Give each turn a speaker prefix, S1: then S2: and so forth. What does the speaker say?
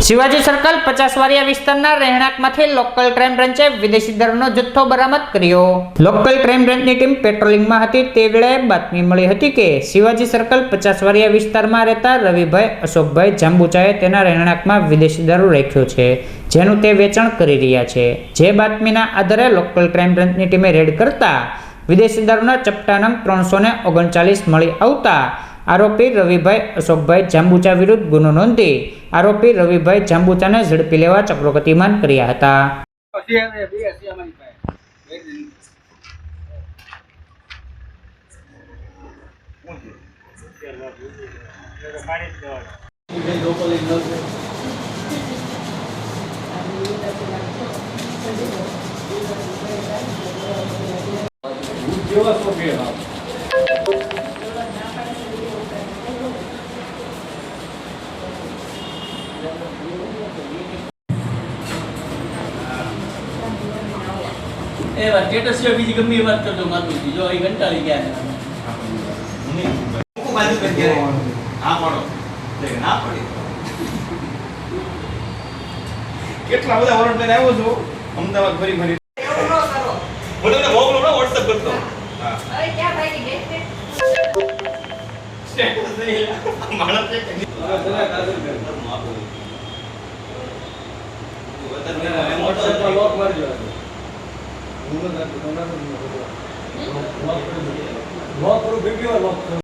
S1: Shivaji circle 50 વારિયા વિસ્તારના રહેણાંકમાંથી local crime બ્રાન્ચે વિદેશી દારૂનો જથ્થો બરામદ કર્યો। લોકલ ક્રાઇમ બ્રાન્ચની ટીમ પેટ્રોલિંગમાં હતી તે વેળાએ બાતમી મળી હતી કે શિવાજી સર્કલ 50 વારિયા વિસ્તારમાં રહેતા રવિભાઈ અશોકભાઈ જાંબુચાએ તેના રહેણાંકમાં વિદેશી દારૂ રાખ્યો છે, જેનું તે વેચાણ કરી રહ્યા છે। જે બાતમીના આધારે લોકલ ક્રાઇમ બ્રાન્ચની ટીમે રેડ કરતા વિદેશી દારૂના ચપટા નંગ 339 મળી આવતા આરોપી રવિભાઈ અશોકભાઈ જાંબુચા વિરુદ્ધ ગુનો નોંધી આરોપી રવિભાઈ જાંબુચાને ઝડપી લેવા ચક્રો ગતિમાન કર્યા હતા।
S2: એ વાત સ્ટેટસ છે બીજી ગમે વાત કરજો માતુજી જો એ કંટાળી ગયા છે મુકુ બાજુ પર ગયા હા પડો દેખ ના પડી કેટલા બધા વરણ લઈને આવ્યો છો અમદાવાદ ફરી ફરી એવું ન કરો મને તો મોકલો ને WhatsApp કરતો હા અરે ક્યાં ભાઈ ગઈ છે સ્ટેટસ નહીં માણસ છે કે જરા કાજલ કર આપો WhatsApp પર લોક મારજો લોક કરો